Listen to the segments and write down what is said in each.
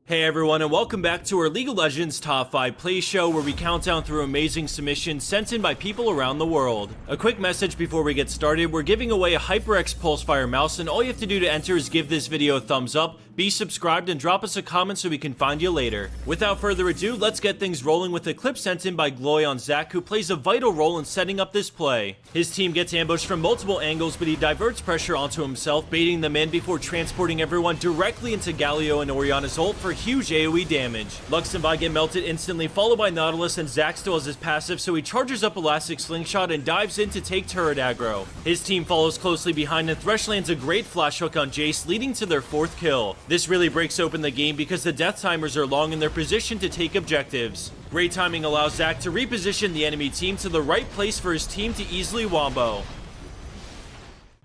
Hey everyone, and welcome back to our League of Legends Top 5 Play Show, where we count down through amazing submissions sent in by people around the world. A quick message before we get started: we're giving away a HyperX Pulsefire mouse, and all you have to do to enter is give this video a thumbs up, be subscribed, and drop us a comment so we can find you later. Without further ado, let's get things rolling with a clip sent in by Gloy on Zac, who plays a vital role in setting up this play. His team gets ambushed from multiple angles, but he diverts pressure onto himself, baiting them in before transporting everyone directly into Galio and Orianna's ult for huge AoE damage. Lux and Vi get melted instantly, followed by Nautilus, and Zac still has his passive, so he charges up Elastic Slingshot and dives in to take turret aggro. His team follows closely behind, and Thresh lands a great flash hook on Jace, leading to their 4th kill. This really breaks open the game because the death timers are long and they're positioned to take objectives. Great timing allows Zac to reposition the enemy team to the right place for his team to easily wombo.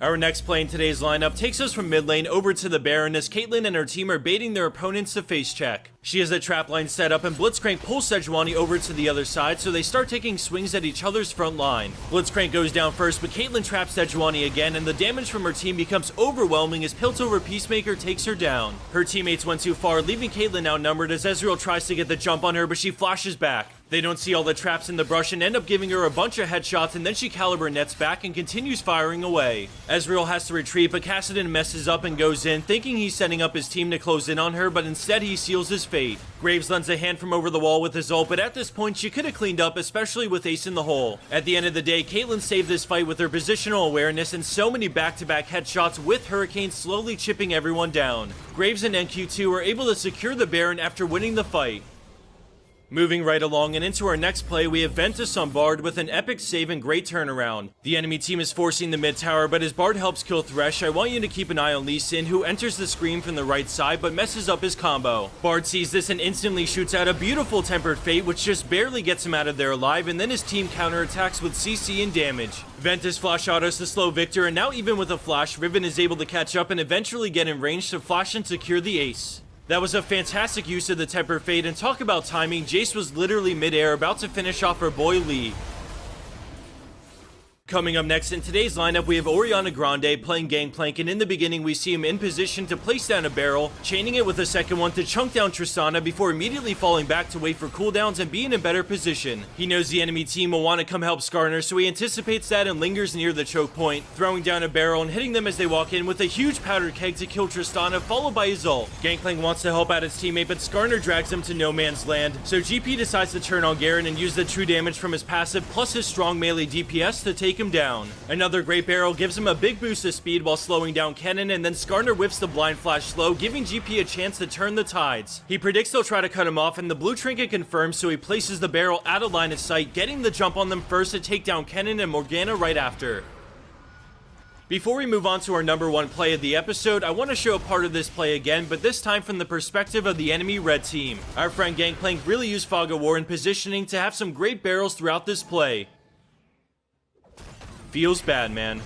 Our next play in today's lineup takes us from mid lane over to the Baron, as Caitlyn and her team are baiting their opponents to face check. She has a trap line set up, and Blitzcrank pulls Sejuani over to the other side, so they start taking swings at each other's front line. Blitzcrank goes down first, but Caitlyn traps Sejuani again, and the damage from her team becomes overwhelming as Piltover Peacemaker takes her down. Her teammates went too far, leaving Caitlyn outnumbered as Ezreal tries to get the jump on her, but she flashes back. They don't see all the traps in the brush and end up giving her a bunch of headshots, and then she caliber nets back and continues firing away. Ezreal has to retreat, but Kassadin messes up and goes in, thinking he's setting up his team to close in on her, but instead he seals his fate. Graves lends a hand from over the wall with his ult, but at this point she could have cleaned up, especially with Ace in the hole. At the end of the day, Caitlyn saved this fight with her positional awareness and so many back-to-back headshots, with Hurricane slowly chipping everyone down. Graves and NQ2 are able to secure the Baron after winning the fight. Moving right along and into our next play, we have Ventus on Bard with an epic save and great turnaround. The enemy team is forcing the mid tower, but as Bard helps kill Thresh, I want you to keep an eye on Lee Sin, who enters the screen from the right side but messes up his combo. Bard sees this and instantly shoots out a beautiful Tempered Fate, which just barely gets him out of there alive, and then his team counterattacks with CC and damage. Ventus flash autos to slow Victor, and now even with a flash, Riven is able to catch up and eventually get in range to flash and secure the ace. That was a fantastic use of the Temper Fade, and talk about timing, Jace was literally mid-air about to finish off her boy Lee. Coming up next in today's lineup, we have Orianna Grande playing Gangplank, and in the beginning we see him in position to place down a barrel, chaining it with a second one to chunk down Tristana before immediately falling back to wait for cooldowns and be in a better position. He knows the enemy team will want to come help Skarner, so he anticipates that and lingers near the choke point, throwing down a barrel and hitting them as they walk in with a huge powder keg to kill Tristana, followed by his ult. Gangplank wants to help out his teammate, but Skarner drags him to no man's land, so GP decides to turn on Garen and use the true damage from his passive plus his strong melee DPS to take him down. Another great barrel gives him a big boost of speed while slowing down Kennen, and then Skarner whiffs the blind flash slow, giving GP a chance to turn the tides. He predicts they'll try to cut him off, and the blue trinket confirms, so he places the barrel out of line of sight, getting the jump on them first to take down Kennen and Morgana right after. Before we move on to our number 1 play of the episode, I want to show a part of this play again, but this time from the perspective of the enemy red team. Our friend Gangplank really used Fog of War in positioning to have some great barrels throughout this play. Feels bad, man.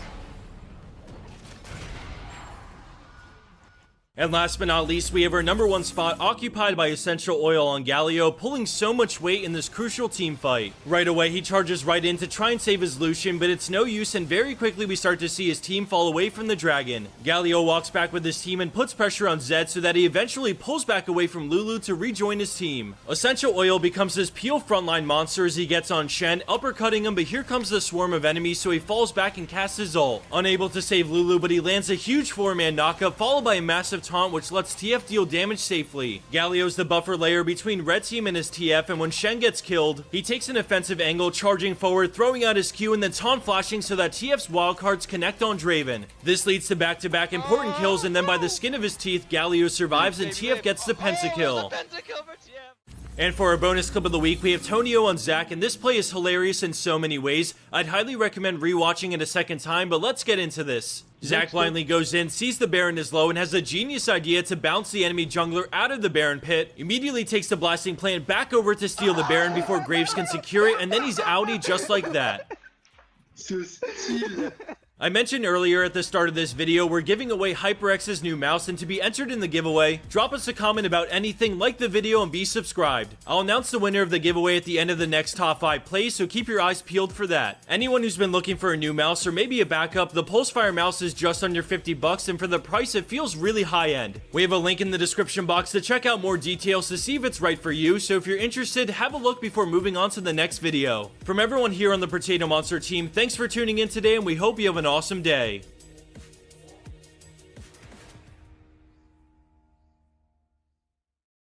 And last but not least, we have our number 1 spot occupied by Essential Oil on Galio, pulling so much weight in this crucial team fight. Right away, he charges right in to try and save his Lucian, but it's no use, and very quickly we start to see his team fall away from the dragon. Galio walks back with his team and puts pressure on Zed so that he eventually pulls back away from Lulu to rejoin his team. Essential Oil becomes this peel frontline monster as he gets on Shen, uppercutting him, but here comes the swarm of enemies, so he falls back and casts his ult. Unable to save Lulu, but he lands a huge 4-man knockup, followed by a massive taunt which lets TF deal damage safely. Galio's the buffer layer between red team and his TF, and when Shen gets killed, he takes an offensive angle, charging forward, throwing out his Q, and then taunt flashing so that TF's wildcards connect on Draven. This leads to back-to-back important kills, and then by the skin of his teeth, Galio survives and TF gets the pentakill. And for our bonus clip of the week, we have Tonio on Zac, and this play is hilarious in so many ways. I'd highly recommend rewatching it a second time, but let's get into this. Zac blindly goes in, sees the Baron is low, and has a genius idea to bounce the enemy jungler out of the Baron pit, immediately takes the blasting plant back over to steal the Baron before Graves can secure it, and then he's outie just like that. I mentioned earlier at the start of this video, we're giving away HyperX's new mouse, and to be entered in the giveaway, drop us a comment about anything, like the video, and be subscribed. I'll announce the winner of the giveaway at the end of the next top 5 plays, so keep your eyes peeled for that. Anyone who's been looking for a new mouse or maybe a backup, the Pulsefire mouse is just under 50 bucks, and for the price it feels really high end. We have a link in the description box to check out more details to see if it's right for you, so if you're interested, have a look before moving on to the next video. From everyone here on the Potato Monster team, thanks for tuning in today, and we hope you have an awesome day.